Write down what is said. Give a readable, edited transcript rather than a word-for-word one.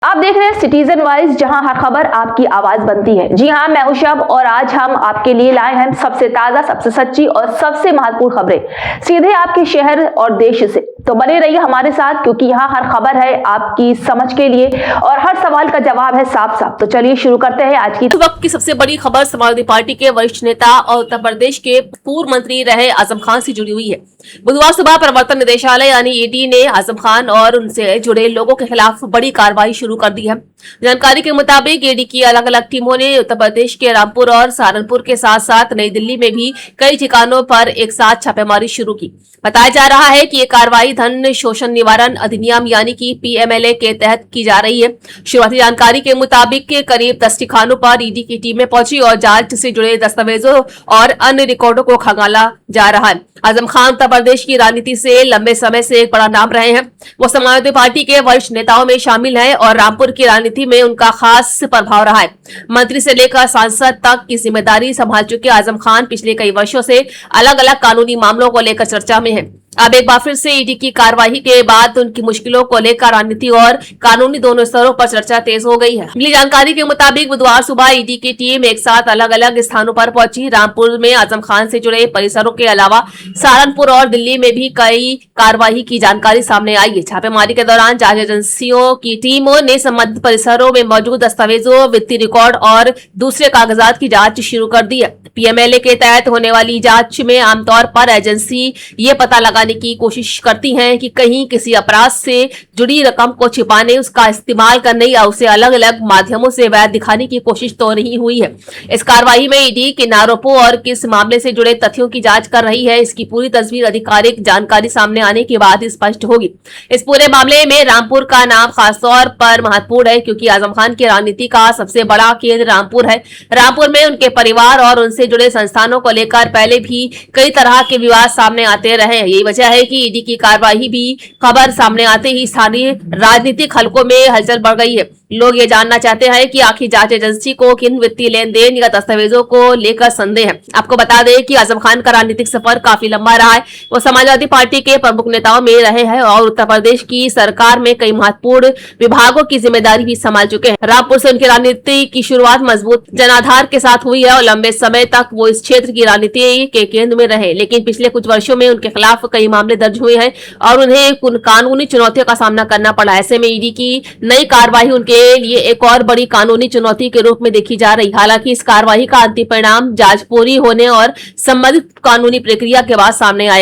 आप देख रहे हैं सिटीजन वॉइस, जहां हर खबर आपकी आवाज बनती है। जी हां, मैं हूं शब और आज हम आपके लिए लाए हैं सबसे ताजा, सबसे सच्ची और सबसे महत्वपूर्ण खबरें सीधे आपके शहर और देश से। तो बने रहिए हमारे साथ, क्योंकि यहाँ हर खबर है आपकी समझ के लिए और हर सवाल का जवाब है साफ साफ। तो चलिए शुरू करते हैं आज की वक्त की सबसे बड़ी खबर समाजवादी पार्टी के वरिष्ठ नेता और उत्तर प्रदेश के पूर्व मंत्री रहे आजम खान से जुड़ी हुई है। बुधवार सुबह प्रवर्तन निदेशालय यानी ईडी ने आजम खान और उनसे जुड़े लोगों के खिलाफ बड़ी कार्रवाई शुरू कर दी है। जानकारी के मुताबिक ईडी की अलग अलग टीमों ने उत्तर प्रदेश के रामपुर और सहारनपुर के साथ साथ नई दिल्ली में भी कई ठिकानों पर एक साथ छापेमारी शुरू की। बताया जा रहा है कि ये कार्रवाई धन शोषण निवारण अधिनियम यानी कि पीएमएलए के तहत की जा रही है। शुरुआती जानकारी के मुताबिक करीब 10 ठिकानों पर ईडी की टीमें पहुंची और जांच से जुड़े दस्तावेजों और अन्य रिकॉर्डों को खंगाला जा रहा है। आजम खान उत्तर प्रदेश की राजनीति से लंबे समय से एक बड़ा नाम रहे हैं। वो समाजवादी पार्टी के वरिष्ठ नेताओं में शामिल हैं और रामपुर की राजनीति में उनका खास प्रभाव रहा है। मंत्री से लेकर सांसद तक की जिम्मेदारी संभाल चुके आजम खान पिछले कई वर्षों से अलग अलग कानूनी मामलों को लेकर चर्चा में है। अब एक बार फिर से ईडी की कार्रवाई के बाद उनकी मुश्किलों को लेकर राजनीति और कानूनी दोनों स्तरों पर चर्चा तेज हो गई है। मिली जानकारी के मुताबिक बुधवार सुबह ईडी की टीम एक साथ अलग अलग स्थानों पर पहुंची। रामपुर में आजम खान से जुड़े परिसरों के अलावा सहारनपुर और दिल्ली में भी कई कार्रवाई की जानकारी सामने आई है। छापेमारी के दौरान जांच एजेंसियों की टीमों ने संबंधित परिसरों में मौजूद दस्तावेजों, वित्तीय रिकॉर्ड और दूसरे कागजात की जांच शुरू कर दी है। पीएमएलए के तहत होने वाली जांच में आमतौर पर एजेंसी ये पता लगाने की कोशिश करती हैं कि कहीं किसी अपराध से जुड़ी रकम को छिपाने, उसका इस्तेमाल करने या उसे अलग अलग माध्यमों से वैध दिखाने की कोशिश तो नहीं हुई है। इस कार्रवाई में ईडी किन आरोपों और किस मामले से जुड़े तथ्यों की जांच कर रही है, इसकी पूरी तस्वीर आधिकारिक जानकारी सामने आने के बाद स्पष्ट होगी। इस पूरे मामले में रामपुर का नाम खासतौर पर महत्वपूर्ण है, क्योंकि आजम खान की राजनीति का सबसे बड़ा केंद्र रामपुर है। रामपुर में उनके परिवार और उनसे जुड़े संस्थानों को लेकर पहले भी कई तरह के विवाद सामने आते रहे। यही वजह है कि ईडी की कार्रवाई भी खबर सामने आते ही स्थानीय राजनीतिक हलकों में हलचल बढ़ गई है। लोग ये जानना चाहते हैं कि आखिर जांच एजेंसी को किन वित्तीय लेन देन या दस्तावेजों को लेकर संदेह है। आपको बता दें कि आजम खान का राजनीतिक सफर काफी लंबा रहा है। वो समाजवादी पार्टी के प्रमुख नेताओं में रहे हैं और उत्तर प्रदेश की सरकार में कई महत्वपूर्ण विभागों की जिम्मेदारी भी संभाल चुके हैं। रामपुर से उनकी राजनीति की शुरुआत मजबूत जनाधार के साथ हुई है और लंबे समय तक वो इस क्षेत्र की राजनीति के केंद्र में रहे। लेकिन पिछले कुछ वर्षों में उनके खिलाफ कई मामले दर्ज हुए हैं और उन्हें कानूनी चुनौतियों का सामना करना पड़ा। ऐसे में ईडी की नई कार्रवाई उनके लिए एक और बड़ी कानूनी चुनौती के रूप में देखी जा रही। हालांकि इस कार्रवाई का अंतिम परिणाम जांच पूरी होने और संबंधित कानूनी प्रक्रिया के बाद सामने आएगा।